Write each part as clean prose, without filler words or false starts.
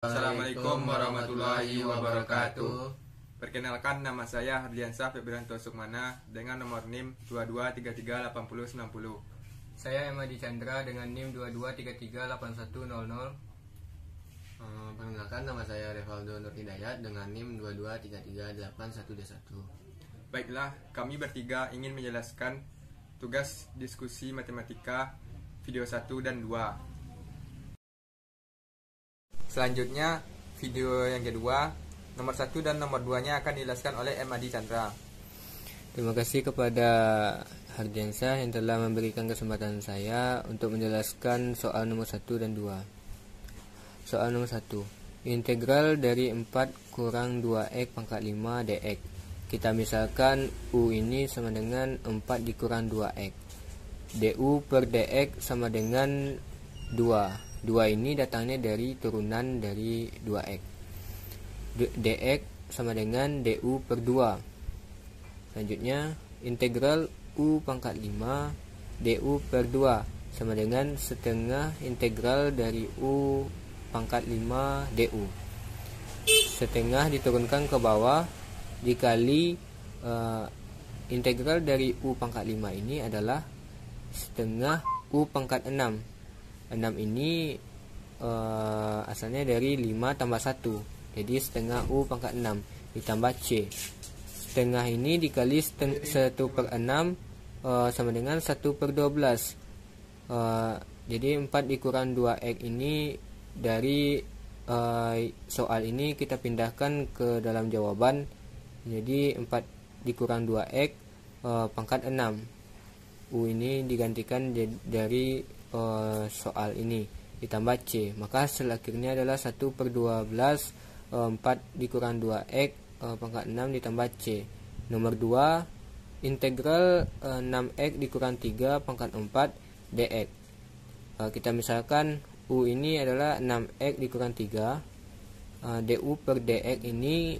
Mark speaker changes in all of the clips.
Speaker 1: Assalamualaikum warahmatullahi wabarakatuh. Perkenalkan, nama saya Hardiansyah Febrianto Sukmana dengan nomor NIM 22338090.
Speaker 2: Saya Emadi Chandra dengan NIM 22338100.
Speaker 3: Perkenalkan, nama saya Revaldo Nur Hidayat dengan NIM 22338121.
Speaker 1: Baiklah, kami bertiga ingin menjelaskan tugas diskusi matematika video 1 dan 2. Selanjutnya, video yang kedua, nomor 1 dan nomor 2-nya akan dijelaskan oleh Emadi Chandra.
Speaker 2: Terima kasih kepada Hardiansyah yang telah memberikan kesempatan saya untuk menjelaskan soal nomor 1 dan 2. Soal nomor 1. Integral dari 4 kurang 2x pangkat 5 dx. Kita misalkan U ini sama dengan 4 dikurang 2x. du per dx sama dengan 2. 2 ini datangnya dari turunan dari 2x. dx sama dengan du per 2. Selanjutnya, integral u pangkat 5 du per 2 sama dengan setengah integral dari u pangkat 5 du. Setengah diturunkan ke bawah dikali integral dari u pangkat 5 ini adalah setengah u pangkat 6. 6 ini asalnya dari 5 tambah 1. Jadi setengah U pangkat 6 ditambah C. Setengah ini dikali 1 per 6 sama dengan 1 per 12. Jadi 4 dikurang 2x ini dari soal ini kita pindahkan ke dalam jawaban. Jadi 4 dikurang 2x pangkat 6. U ini digantikan dari soal ini ditambah C, maka hasil akhirnya adalah 1 per 12 4 dikurang 2x pangkat 6 ditambah C. Nomor 2, integral 6x dikurang 3 pangkat 4 dx. Kita misalkan U ini adalah 6x dikurang 3, du per dx ini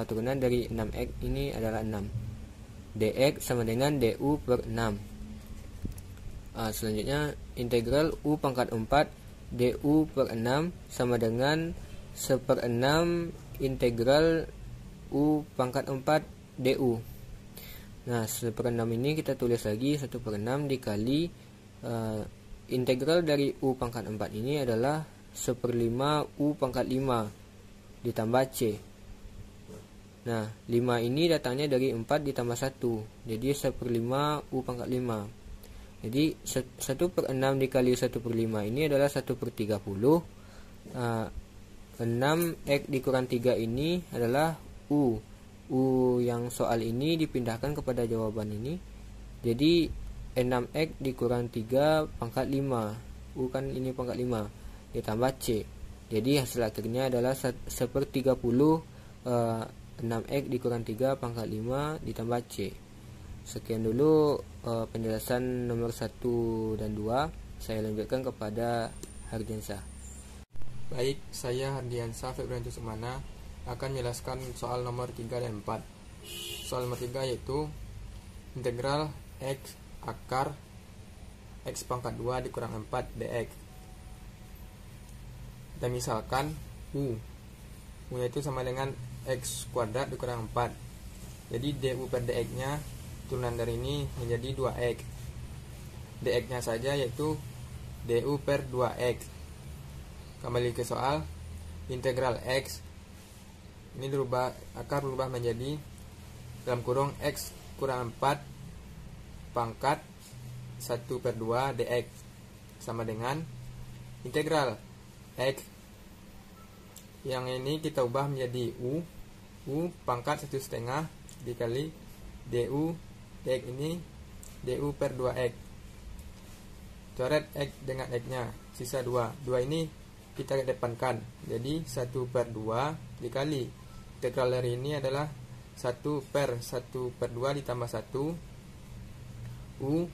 Speaker 2: turunan dari 6x ini adalah 6, dx sama dengan du per 6. Selanjutnya, integral u pangkat 4 du per 6 sama dengan 1/6 integral u pangkat 4 du. Nah, 1/6 ini kita tulis lagi 1/6 dikali integral dari u pangkat 4 ini adalah 1/5 u pangkat 5 ditambah c. Nah, 5 ini datangnya dari 4 ditambah 1, jadi 1/5 u pangkat 5. Jadi 1/6 dikali 1/5 ini adalah 1/30. 6x dikurang 3 ini adalah U. U yang soal ini dipindahkan kepada jawaban ini. Jadi 6x dikurang 3 pangkat 5. U kan ini pangkat 5 ditambah C. Jadi hasil akhirnya adalah 1/30 6x dikurang 3 pangkat 5 ditambah C. Sekian dulu penjelasan nomor 1 dan 2. Saya lanjutkan kepada Hardiansyah.
Speaker 1: Baik, saya Hardiansyah Febrianto Sukmana akan menjelaskan soal nomor 3 dan 4. Soal nomor 3 yaitu integral x akar x pangkat 2 dikurang 4 dx. Dan misalkan U itu sama dengan x kuadrat dikurang 4. Jadi du per dx nya turunan dari ini menjadi 2x. dx nya saja yaitu du per 2x. Kembali ke soal, integral x ini akar berubah menjadi dalam kurung x kurang 4 pangkat 1/2 dx sama dengan integral x yang ini kita ubah menjadi u pangkat 1/2 dikali du dx ini du per 2x. Coret x dengan x nya, sisa 2. 2 ini kita kedepankan, jadi 1/2 dikali integral dari ini adalah 1/1/2 ditambah 1 u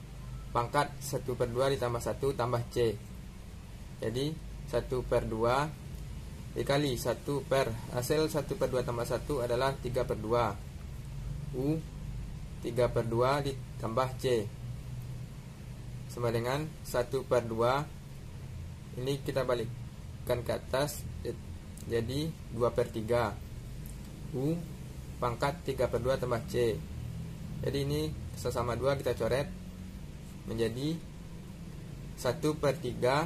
Speaker 1: pangkat 1/2 ditambah 1 tambah c. Jadi 1/2 dikali hasil 1/2 tambah 1 adalah 3/2 u 3/2 ditambah C sama dengan 1/2. Ini kita balikkan ke atas, jadi 2/3 U pangkat 3/2 tambah C. Jadi ini sesama 2 kita coret menjadi 1/3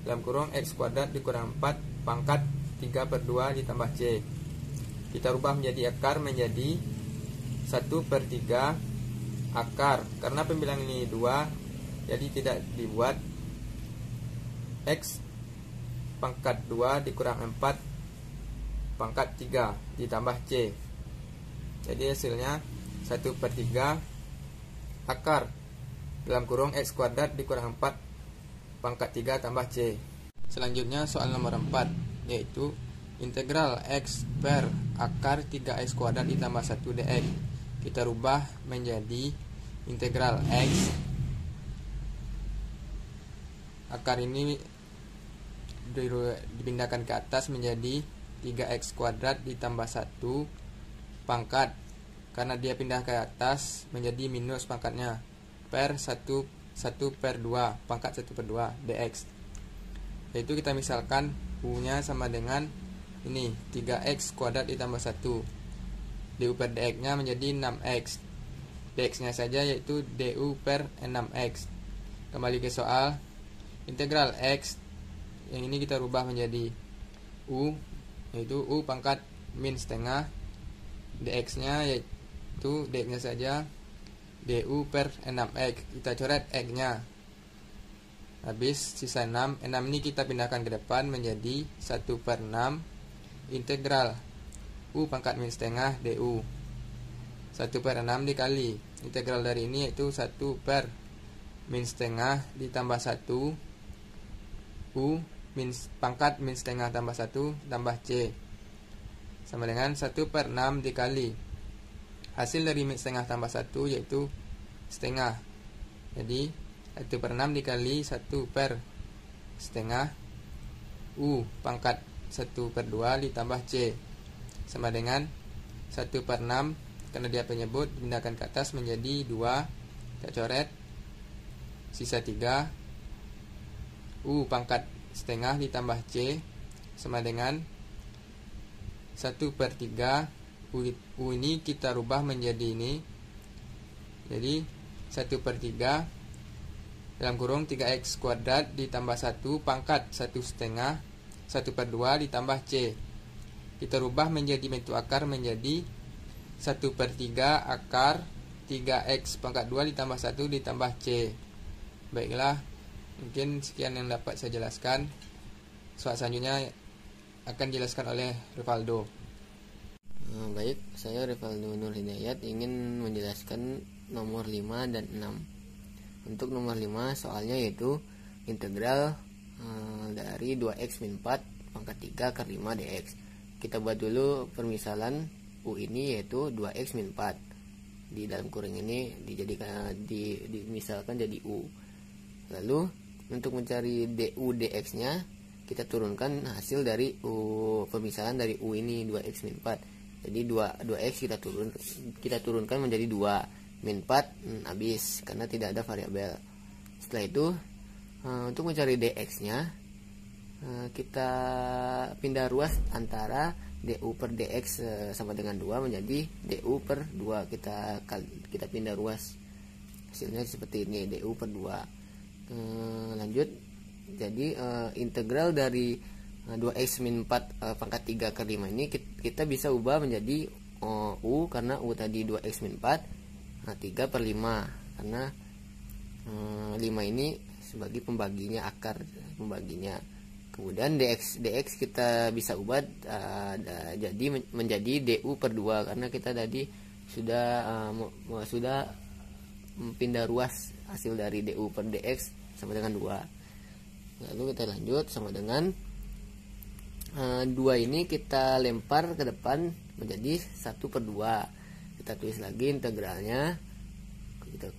Speaker 1: dalam kurung X kuadrat dikurang 4 pangkat 3/2 ditambah C. Kita rubah menjadi akar menjadi 1/3 akar. Karena pembilangan ini 2, jadi tidak dibuat. X pangkat 2 dikurang 4 pangkat 3 ditambah C. Jadi hasilnya 1/3 akar dalam kurung X kuadrat dikurang 4 pangkat 3 tambah C. Selanjutnya soal nomor 4, yaitu integral X per akar 3X kuadrat ditambah 1 dx. Kita rubah menjadi integral X. Akar ini dipindahkan ke atas menjadi 3X kuadrat ditambah 1 pangkat. Karena dia pindah ke atas menjadi minus pangkatnya, per 1/2 pangkat 1/2 dx. Yaitu kita misalkan U nya sama dengan ini 3X kuadrat ditambah 1. Du per dx nya menjadi 6X. Dx nya saja yaitu du per 6X. Kembali ke soal, integral X yang ini kita rubah menjadi U, yaitu U pangkat min setengah. Dx nya yaitu dx nya saja du per 6x. Kita coret x nya, habis sisa 6. 6 ini kita pindahkan ke depan menjadi 1/6 integral u pangkat min setengah du. 1/6 dikali integral dari ini yaitu 1/min setengah ditambah 1 u pangkat min setengah tambah 1 tambah c sama dengan 1/6 dikali hasil dari min setengah tambah 1 yaitu setengah. Jadi 1/6 dikali 1/setengah u pangkat 1/2 ditambah c sama dengan 1/6. Karena dia penyebut, pindahkan ke atas menjadi 2. Kita coret, sisa 3 u pangkat setengah ditambah c sama dengan 1/3. U ini kita rubah menjadi ini, jadi 1/3 dalam kurung 3x kuadrat ditambah 1 pangkat 1/2 1/2 ditambah c. Kita rubah menjadi bentuk akar menjadi 1/3 akar 3x pangkat 2 ditambah 1 ditambah c. Baiklah, mungkin sekian yang dapat saya jelaskan. Soal selanjutnya akan dijelaskan oleh Rivaldo.
Speaker 2: Baik, saya Rivaldo Nur Hidayat ingin menjelaskan nomor 5 dan 6. Untuk nomor 5 soalnya yaitu integral dari 2x min 4 pangkat 3 akar 5 dx. Kita buat dulu permisalan u ini yaitu 2x min 4. Di dalam kurung ini dijadikan dimisalkan jadi u. Lalu untuk mencari du dx nya kita turunkan hasil dari u permisalan dari u ini 2x min 4. Jadi 2x kita turunkan menjadi 2 min 4 habis karena tidak ada variabel. Setelah itu untuk mencari dx nya kita pindah ruas antara du per dx sama dengan 2 menjadi du per 2. Kita pindah ruas, hasilnya seperti ini, du per 2. Lanjut, jadi integral dari 2x min 4 pangkat 3 akar 5 ini kita bisa ubah menjadi u, karena u tadi 2x min 4, 3/5 karena 5 ini sebagai pembaginya, akar pembaginya. Kemudian dx kita bisa ubah jadi menjadi du per 2 karena kita tadi sudah pindah ruas hasil dari du per dx sama dengan 2. Lalu kita lanjut sama dengan 2 ini kita lempar ke depan menjadi 1/2. Kita tulis lagi integralnya, kita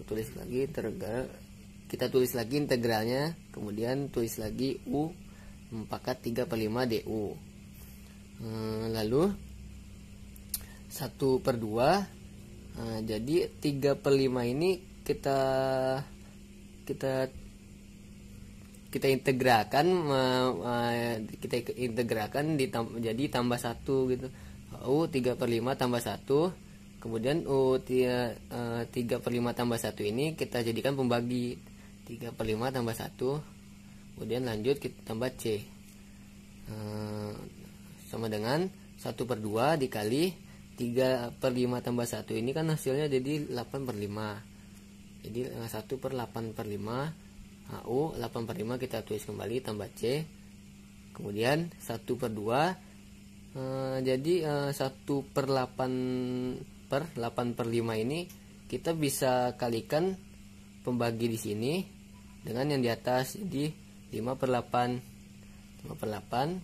Speaker 2: tulis lagi integralnya, kemudian tulis lagi u pangkat 3/5 du. Lalu 1/2, jadi 3/5 ini kita kita integralkan jadi tambah 1 gitu. U 3/5 tambah 1, kemudian U 3/5 tambah 1 ini kita jadikan pembagi 3/5 tambah 1, kemudian lanjut kita tambah C, sama dengan 1/2 dikali 3/5 tambah 1 ini kan hasilnya jadi 8/5. Jadi 1/8/5, U 8/5 kita tulis kembali tambah C, kemudian 1/2, jadi 1/8/5 ini kita bisa kalikan pembagi di sini dengan yang di atas, jadi 5/8,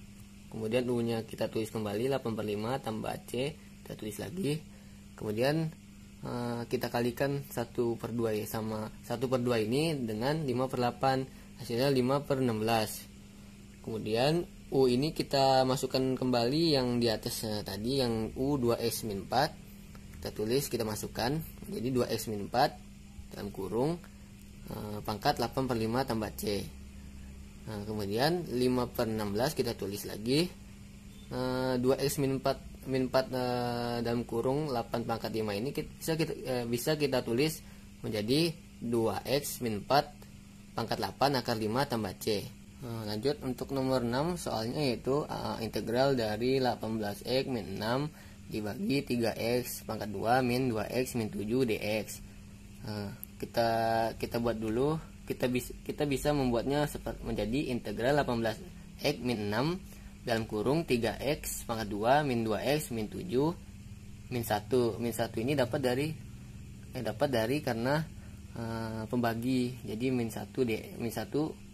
Speaker 2: kemudian U nya kita tulis kembali 8/5 tambah C, kita tulis lagi, kemudian kita kalikan 1/2 ya, sama 1/2 ini dengan 5/8, hasilnya 5/16. Kemudian U ini kita masukkan kembali yang di atasnya tadi, yang U 2x-4 kita tulis, kita masukkan jadi 2x-4 dalam kurung pangkat 8/5 tambah C. Kemudian 5/16 kita tulis lagi, 2x-4 dalam kurung 8 pangkat 5 ini bisa kita tulis menjadi 2x-4 pangkat 8 akar 5 tambah C. Lanjut untuk nomor 6, soalnya yaitu integral dari 18x min 6 dibagi 3x pangkat 2 min 2x min 7 dx. Kita buat dulu, kita bisa membuatnya menjadi integral 18x min 6 dalam kurung 3x pangkat 2 min 2x min 7 min 1. Min 1 ini dapat dari karena pembagi, jadi min 1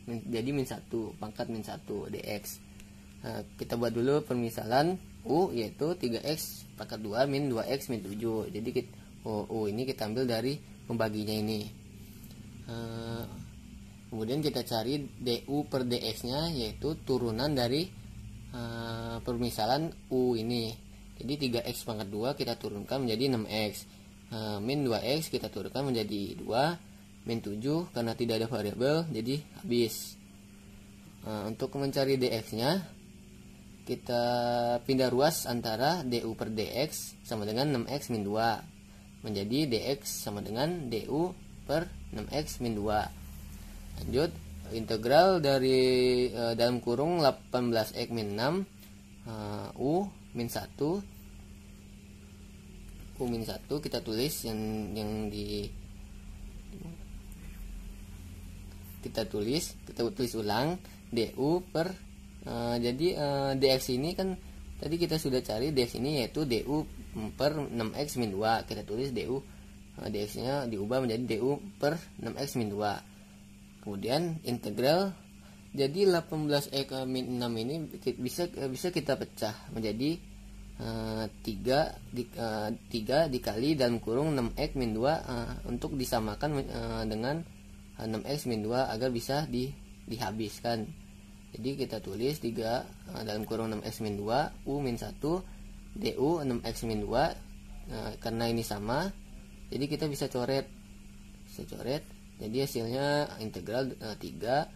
Speaker 2: jadi min 1 pangkat min 1 dx. Kita buat dulu permisalan U yaitu 3x pangkat 2 min 2x min 7. Jadi U ini kita ambil dari pembaginya ini. Kemudian kita cari du per dx nya, yaitu turunan dari permisalan U ini. Jadi 3x pangkat 2 kita turunkan menjadi 6x, min 2x kita turunkan menjadi 2, min 7 karena tidak ada variabel jadi habis. Untuk mencari dx nya kita pindah ruas antara du per dx sama dengan 6x min 2 menjadi dx sama dengan du per 6x min 2. Lanjut, integral dari dalam kurung 18x min 6 U min 1 kita tulis yang di kita tulis ulang du per jadi dx ini kan tadi kita sudah cari, dx ini yaitu du per 6x min 2. Kita tulis du dx nya diubah menjadi du per 6x min 2. Kemudian integral, jadi 18x min 6 ini bisa kita pecah menjadi 3 dikali dalam kurung 6x min 2 untuk disamakan dengan 6x min 2 agar bisa dihabiskan. Jadi kita tulis 3 dalam kurung 6x min 2 U min 1 du 6x min 2. Karena ini sama, jadi kita bisa coret. Jadi hasilnya integral 3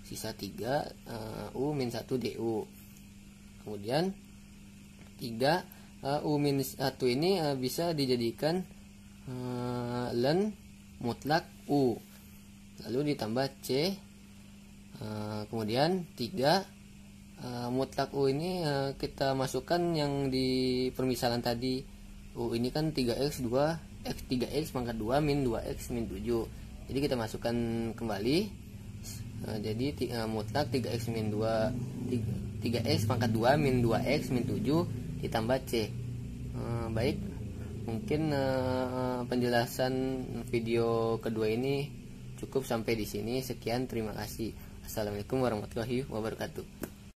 Speaker 2: sisa 3 U min 1 du. Kemudian 3 U min 1 ini bisa dijadikan ln mutlak U, lalu ditambah C. Kemudian 3 mutlak U ini kita masukkan yang di permisalan tadi. U ini kan 3x pangkat 2 min 2x min 7. Jadi kita masukkan kembali, jadi mutlak 3x pangkat 2 min 2x min 7 ditambah C. Baik, mungkin penjelasan video kedua ini cukup sampai di sini. Sekian, terima kasih. Assalamualaikum warahmatullahi wabarakatuh.